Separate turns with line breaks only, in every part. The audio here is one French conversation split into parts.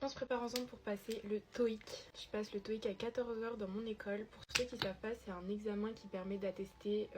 On se prépare ensemble pour passer le TOEIC. Je passe le TOEIC à 14 h dans mon école. Pour ceux qui ne savent pas, c'est un examen qui permet d'attester,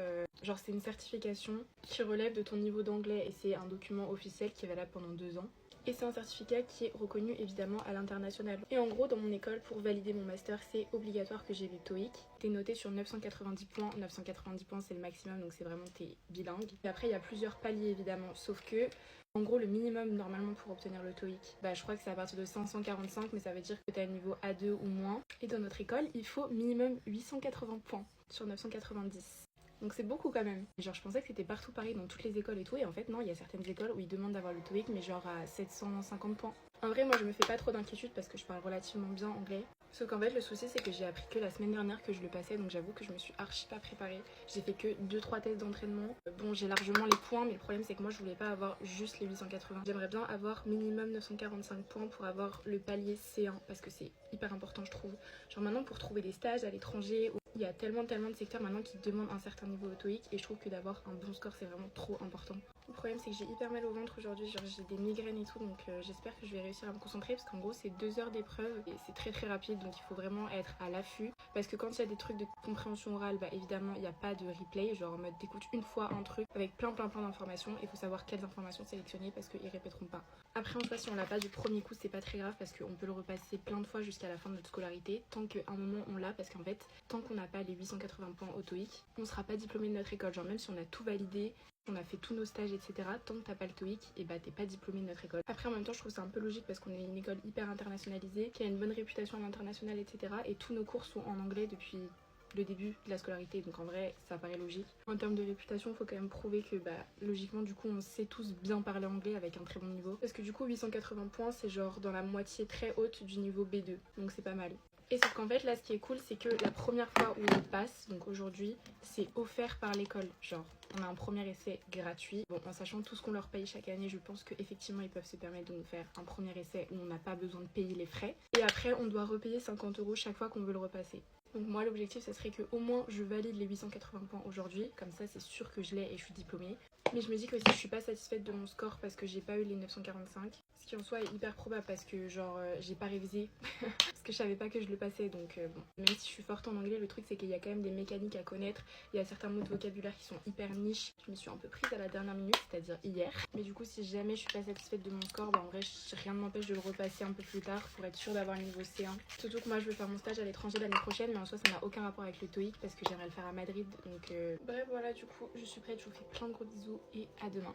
genre c'est une certification qui relève de ton niveau d'anglais et c'est un document officiel qui est valable pendant 2 ans. Et c'est un certificat qui est reconnu évidemment à l'international. Et en gros, dans mon école, pour valider mon master, c'est obligatoire que j'ai le TOEIC. T'es noté sur 990 points. 990 points, c'est le maximum, donc c'est vraiment t'es bilingue. Et après, il y a plusieurs paliers évidemment, sauf que en gros, le minimum normalement pour obtenir le TOEIC, je crois que c'est à partir de 545, mais ça veut dire que tu as un niveau A2 ou moins. Et dans notre école, il faut minimum 880 points sur 990. Donc c'est beaucoup quand même. Genre je pensais que c'était partout pareil dans toutes les écoles et tout, et en fait non, il y a certaines écoles où ils demandent d'avoir le TOEIC, mais genre à 750 points. En vrai, moi je me fais pas trop d'inquiétude parce que je parle relativement bien anglais. Sauf qu'en fait le souci c'est que j'ai appris que la semaine dernière que je le passais, donc j'avoue que je me suis archi pas préparée. J'ai fait que 2-3 tests d'entraînement. Bon, j'ai largement les points, mais le problème c'est que moi je voulais pas avoir juste les 880. J'aimerais bien avoir minimum 945 points pour avoir le palier C1 parce que c'est hyper important je trouve. Genre maintenant pour trouver des stages à l'étranger, il y a tellement de secteurs maintenant qui demandent un certain niveau au TOEIC et je trouve que d'avoir un bon score c'est vraiment trop important. Le problème c'est que j'ai hyper mal au ventre aujourd'hui, genre j'ai des migraines et tout, donc j'espère que je vais réussir à me concentrer parce qu'en gros c'est 2 heures d'épreuve et c'est très rapide, donc il faut vraiment être à l'affût parce que quand il y a des trucs de compréhension orale, évidemment il n'y a pas de replay, genre en mode t'écoutes une fois un truc avec plein d'informations et il faut savoir quelles informations sélectionner parce qu'ils répéteront pas. Après en soi si on l'a pas du premier coup c'est pas très grave parce qu'on peut le repasser plein de fois jusqu'à la fin de notre scolarité tant qu'à un moment on l'a, parce qu'en fait tant qu'on n'a pas les 880 points au TOEIC on sera pas diplômé de notre école, genre même si on a tout validé, on a fait tous nos stages etc, tant que t'as pas le TOEIC et t'es pas diplômé de notre école. Après en même temps je trouve ça un peu logique parce qu'on est une école hyper internationalisée qui a une bonne réputation à l'international etc, et tous nos cours sont en anglais depuis le début de la scolarité, donc en vrai ça paraît logique. En termes de réputation, il faut quand même prouver que logiquement du coup on sait tous bien parler anglais avec un très bon niveau, parce que du coup 880 points c'est genre dans la moitié très haute du niveau B2, donc c'est pas mal. Et sauf qu'en fait là ce qui est cool c'est que la première fois où on passe, donc aujourd'hui, c'est offert par l'école, genre on a un premier essai gratuit. Bon, en sachant tout ce qu'on leur paye chaque année, je pense qu'effectivement ils peuvent se permettre de nous faire un premier essai où on n'a pas besoin de payer les frais. Et après on doit repayer 50 € chaque fois qu'on veut le repasser. Donc moi l'objectif ce serait que au moins je valide les 880 points aujourd'hui, comme ça c'est sûr que je l'ai et je suis diplômée. Mais je me dis que si je suis pas satisfaite de mon score parce que j'ai pas eu les 945, ce qui en soi est hyper probable parce que genre j'ai pas révisé parce que je savais pas que je le passais, donc bon, même si je suis forte en anglais, le truc c'est qu'il y a quand même des mécaniques à connaître, il y a certains mots de vocabulaire qui sont hyper niches. Je me suis un peu prise à la dernière minute, c'est-à-dire hier, mais du coup si jamais je suis pas satisfaite de mon score, en vrai rien ne m'empêche de le repasser un peu plus tard pour être sûre d'avoir le niveau C1. Surtout que moi je veux faire mon stage à l'étranger l'année prochaine, mais en soi ça n'a aucun rapport avec le TOEIC parce que j'aimerais le faire à Madrid, donc bref voilà, du coup je suis prête, je vous fais plein de gros bisous et à demain.